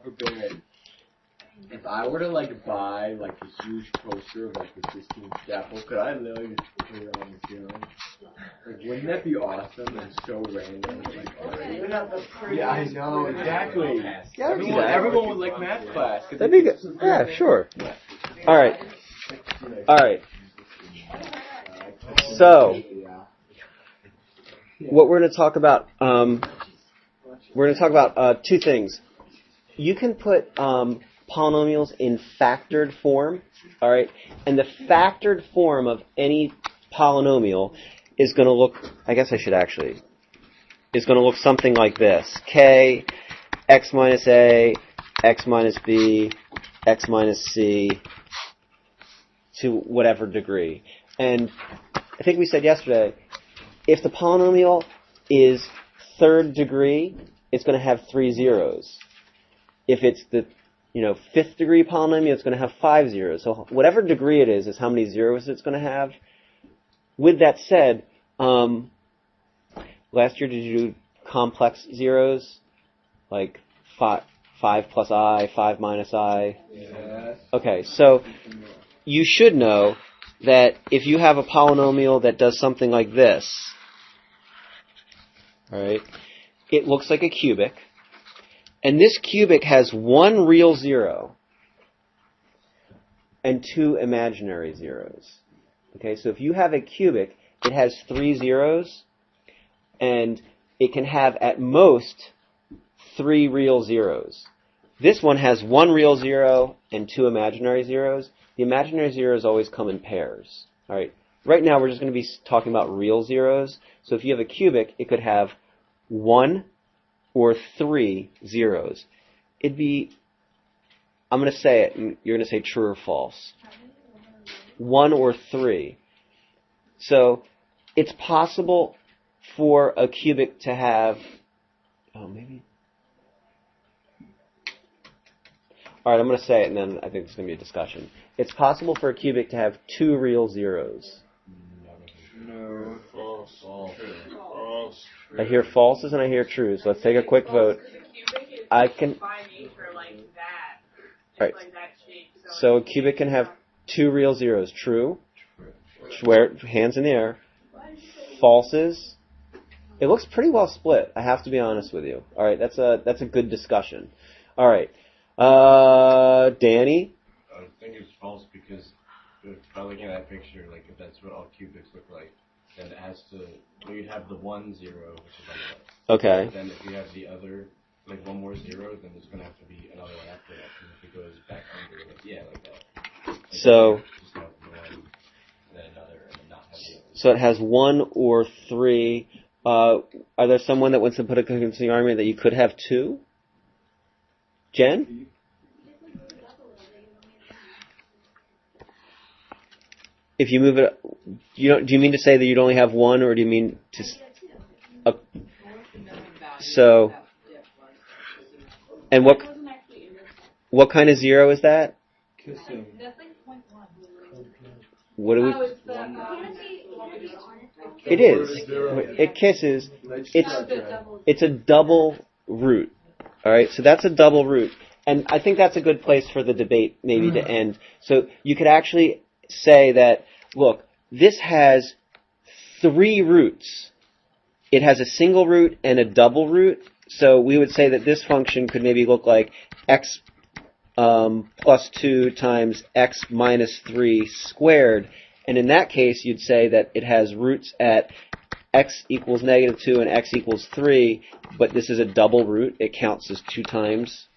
forbid, if I were to like buy like a huge poster of like the Sistine Chapel, could I literally just put it on the ceiling? Like, wouldn't that be awesome and so random? Like, yeah, I know exactly. Yeah, everyone would like math class. That'd be good. Yeah, sure. All right. All right. So, what we're going to talk about, two things. You can put polynomials in factored form, all right? And the factored form of any polynomial is going to look, I guess I should actually, is going to look something like this. K, x minus a, x minus b, x minus c, to whatever degree. And I think we said yesterday, if the polynomial is third degree, it's going to have 3 zeros. If it's the fifth degree polynomial, it's going to have 5 zeros. So whatever degree it is how many zeros it's going to have. With that said, last year did you do complex zeros? Like 5 plus I, 5 minus I? Yes. Okay, so you should know that if you have a polynomial that does something like this, all right, it looks like a cubic. And this cubic has 1 real zero and 2 imaginary zeros. Okay, so if you have a cubic, it has 3 zeros, and it can have at most 3 real zeros. This one has 1 real zero and 2 imaginary zeros. The imaginary zeros always come in pairs. All right. Right now, we're just going to be talking about real zeros. So if you have a cubic, it could have 1 or 3 zeros. It'd be, I'm going to say it, and you're going to say true or false. 1 or 3. So it's possible for a cubic to have, maybe. All right, I'm going to say it, and then I think there's going to be a discussion. It's possible for a cubic to have 2 real zeros. No, false. False. I hear falses and I hear trues. So let's take a quick vote. I can. Right. So a cubic can have 2 real zeros. True. Swear. Hands in the air. Falses. It looks pretty well split. I have to be honest with you. All right. That's a good discussion. All right. Danny. I think it's false because by looking at that picture, like if that's what all cubics look like, then it has to. Well, you'd have the 1 0, which is on the left. Okay. Then if you have the other, like 1 more 0, then there's gonna have to be another one after that. And if it goes back under, like that. Like So. Just have one, then another, and then not have the other. So it has 1 or 3. Are there someone that wants to put a convincing argument that you could have 2? Jen? If you move it, do you mean to say that you'd only have 1, or do you mean to? So, and what kind of 0 is that? Kissing. What do we? It is. It kisses. It's a double root. All right, so that's a double root, and I think that's a good place for the debate maybe to end. So you could actually say that, look, this has 3 roots. It has a single root and a double root. So we would say that this function could maybe look like x plus 2 times x minus 3 squared. And in that case, you'd say that it has roots at x equals negative 2 and x equals 3, but this is a double root. It counts as 2 times.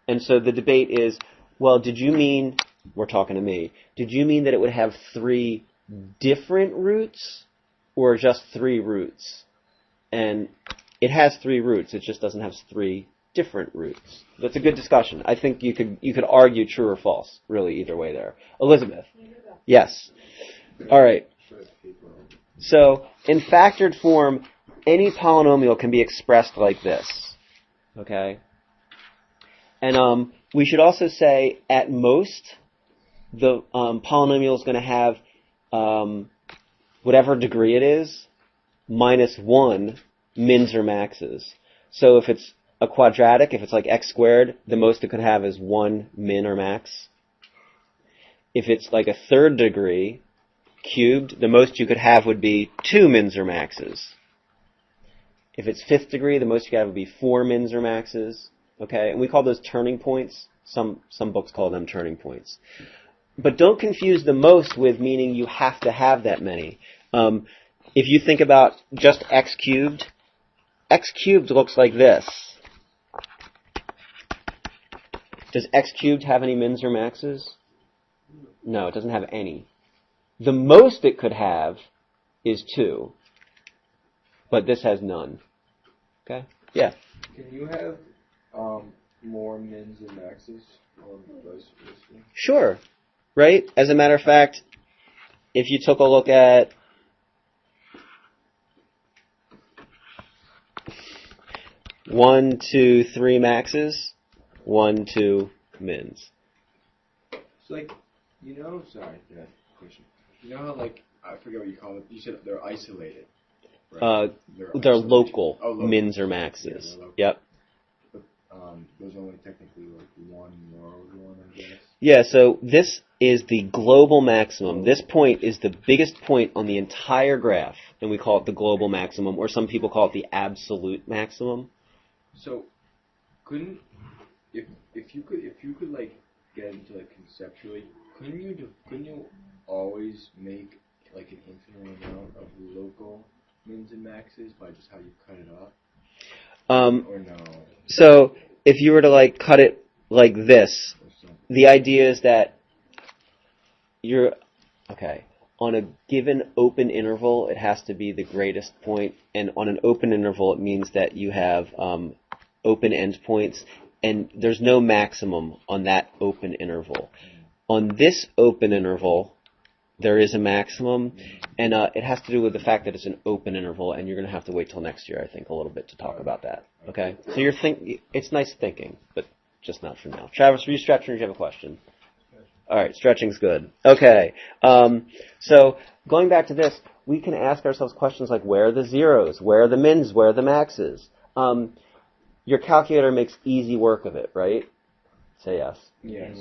And so the debate is, well, did you mean, we're talking to me, did you mean that it would have 3 different roots or just 3 roots? And it has 3 roots. It just doesn't have 3 different roots. That's a good discussion. I think you could argue true or false, really, either way there. Elizabeth. Yes. All right. So in factored form, any polynomial can be expressed like this. Okay? And we should also say, at most, the polynomial is going to have whatever degree it is, minus 1 mins or maxes. So if it's a quadratic, if it's like x squared, the most it could have is 1 min or max. If it's like a third degree cubed, the most you could have would be 2 mins or maxes. If it's fifth degree, the most you could have would be 4 mins or maxes. Okay, and we call those turning points. Some books call them turning points. But don't confuse the most with meaning you have to have that many. If you think about just x cubed looks like this. Does x cubed have any mins or maxes? No, it doesn't have any. The most it could have is 2. But this has none. Okay? Yeah. Can you have more mins and maxes? Or vice versa? Sure. Right? As a matter of fact, if you took a look at 1, 2, 3 maxes, 1, 2 mins. It's like, sorry, yeah, question. You know how, like, I forget what you call it, you said they're isolated. Right? They're local, local mins or maxes. Yeah, yep. But there's only technically like one world one, I guess. Yeah, so this is the global maximum. This point is the biggest point on the entire graph, and we call it the global maximum, or some people call it the absolute maximum. So, couldn't if you could like get into like conceptually, couldn't you always make like an infinite amount of local mins and maxes by just how you cut it up? Or no? So if you were to like cut it like this, the idea is that you're on a given open interval, it has to be the greatest point, and on an open interval, it means that you have open endpoints, and there's no maximum on that open interval. On this open interval, there is a maximum, and it has to do with the fact that it's an open interval, and you're going to have to wait till next year, I think, a little bit to talk about that. Okay? So it's nice thinking, but just not for now. Travis, are you stretching or do you have a question? All right, stretching's good. Okay. So going back to this, we can ask ourselves questions like, where are the zeros? Where are the mins? Where are the maxes? Your calculator makes easy work of it, right? Say yes. Yes.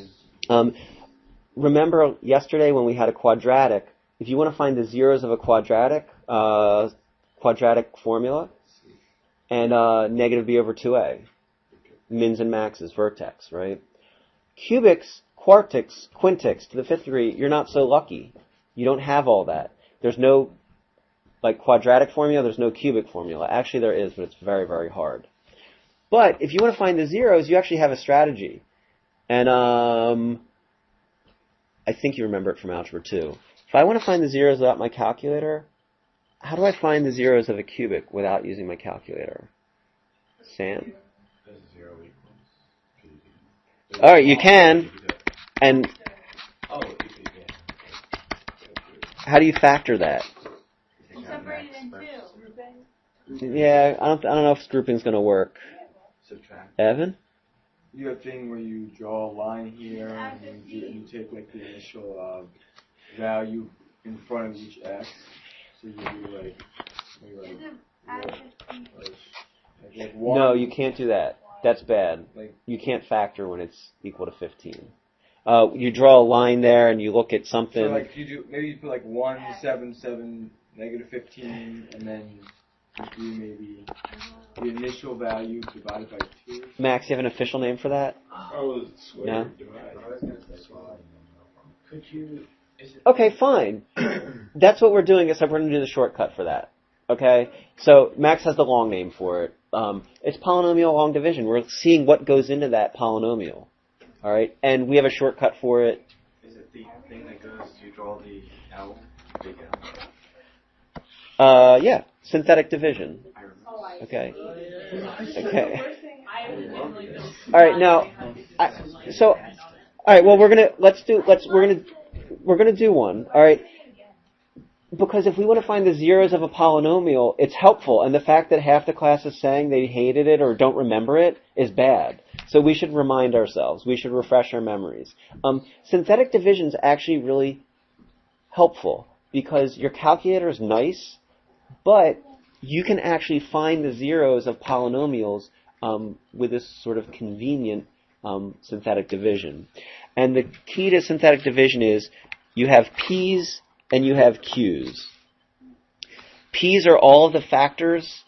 Remember yesterday when we had a quadratic, if you want to find the zeros of a quadratic formula, and negative b over 2a, mins and maxes, vertex, right? Cubics, quartics, quintics, to the fifth degree, you're not so lucky. You don't have all that. There's no, like, quadratic formula, there's no cubic formula. Actually, there is, but it's very, very hard. But if you want to find the zeros, you actually have a strategy. And I think you remember it from Algebra 2. If I want to find the zeros without my calculator, how do I find the zeros of a cubic without using my calculator? Sam? All right, you can. And how do you factor that? Separate it in two. Yeah, I don't know if grouping's going to work. Subtract. Evan? You have a thing where you draw a line here, and you take like the initial value in front of each x. So you do like one. No, you can't do that. That's bad. You can't factor when it's equal to 15. You draw a line there, and you look at something. So like maybe you put like 1, 7, 7, negative 15, and then you do maybe the initial value divided by 2. Max, you have an official name for that? Oh, square No? divide. Could you? Okay, fine. That's what we're doing, except we're going to do the shortcut for that. Okay? So Max has the long name for it. It's polynomial long division. We're seeing what goes into that polynomial. All right? And we have a shortcut for it. Is it the thing that goes, you draw the L, big L? Yeah. Synthetic division. Okay. Okay. All right. Now, all right. Well, we're gonna do one. All right. Because if we want to find the zeros of a polynomial, it's helpful, and the fact that half the class is saying they hated it or don't remember it is bad. So we should remind ourselves. We should refresh our memories. Synthetic division is actually really helpful because your calculator is nice, but you can actually find the zeros of polynomials with this sort of convenient synthetic division. And the key to synthetic division is you have P's and you have Q's. P's are all of the factors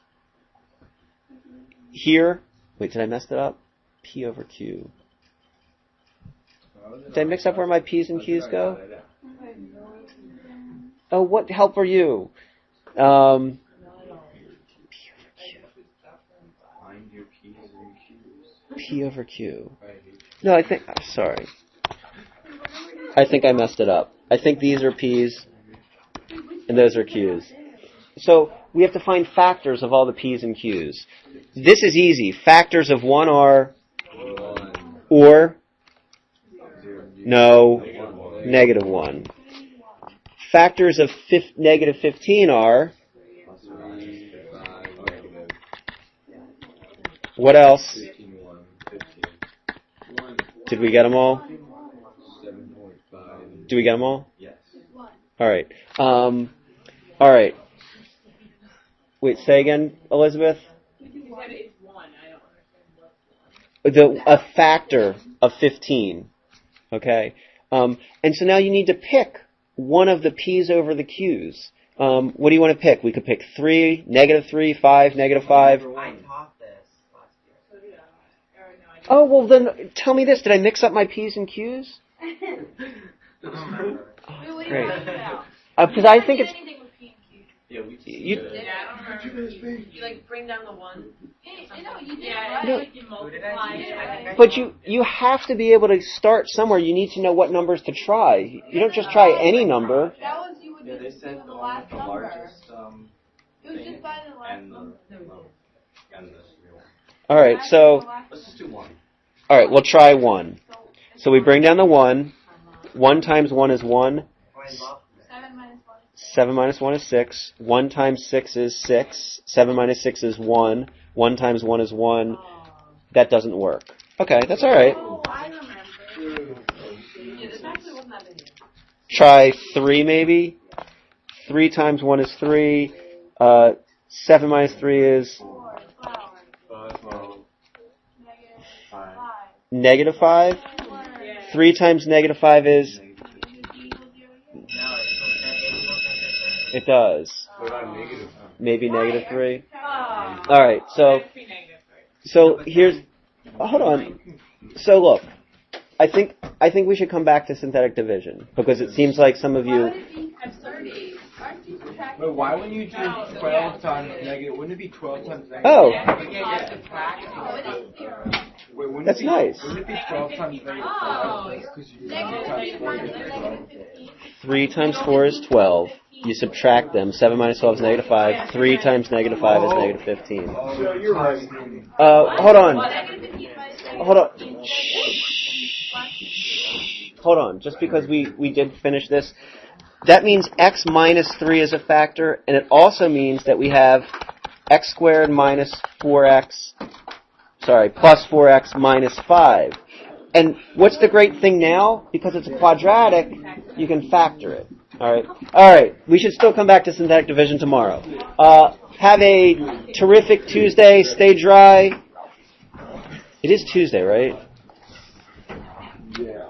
here. Wait, did I mess that up? P over Q. Did I mix up where my P's and Q's go? Oh, what help are you? P over Q. P over Q. No, I think, sorry. I think I messed it up. I think these are P's and those are Q's. So we have to find factors of all the P's and Q's. This is easy. Factors of 1 are or no, negative 1. Factors of negative 15 are what else? Did we get them all? Do we get them all? Yes. All right. All right. Wait, say again, Elizabeth? A factor of 15. Okay. And so now you need to pick one of the P's over the Q's. What do you want to pick? We could pick 3, negative 3, 5, negative 5. I taught this last year. Oh, well then, tell me this. Did I mix up my P's and Q's? Great. Because I think it's... Yeah, we You, I don't remember. You like bring down the 1? No, you did. Yeah, No. like you multiply it. but you have to be able to start somewhere. You need to know what numbers to try. You don't just try any number. That was you would Yeah, they just said do the the one last with the number. largest It was just by the last and number. and this real. All right, so Let's just do 1. all right, we'll try 1. So we bring down the 1. 1 times 1 is 1. 7 minus 1 is 7 minus 1 is 6. 1 times 6 is 6. 7 minus 6 is 1. 1 times 1 is 1. That doesn't work. Okay, that's all right. Oh, I remember. Yeah, this actually wasn't that big. Try 3 maybe. 3 times 1 is 3. 7 minus 3 is 4, 12, negative negative 5. 5. 3 times negative 5 is... It does. What about negative? Maybe negative 3. Oh. All right, so here's... Hold on. So look, I think we should come back to synthetic division because it seems like some of Why you... would it be 30? Aren't you subtracting? But why wouldn't you do 12 times negative? Wouldn't it be 12 times negative? Oh, Oh, it is 0. Wait, wouldn't that's it be, nice. Wouldn't it be 12 times negative? Oh. Because you Negative 3 times 4 times is negative 15. 3 times 4 is 12. You subtract them. 7 minus 12 is negative 5. 3 times negative 5 is negative 15. So you're right. Hold on. Negative 15 minus negative Hold on. 15. Hold on. Just because we did finish this, that means x minus 3 is a factor, and it also means that we have x squared minus 4x, plus 4x minus 5. And what's the great thing now? Because it's a quadratic, you can factor it. All right. We should still come back to synthetic division tomorrow. Have a terrific Tuesday. Stay dry. It is Tuesday, right? Yeah.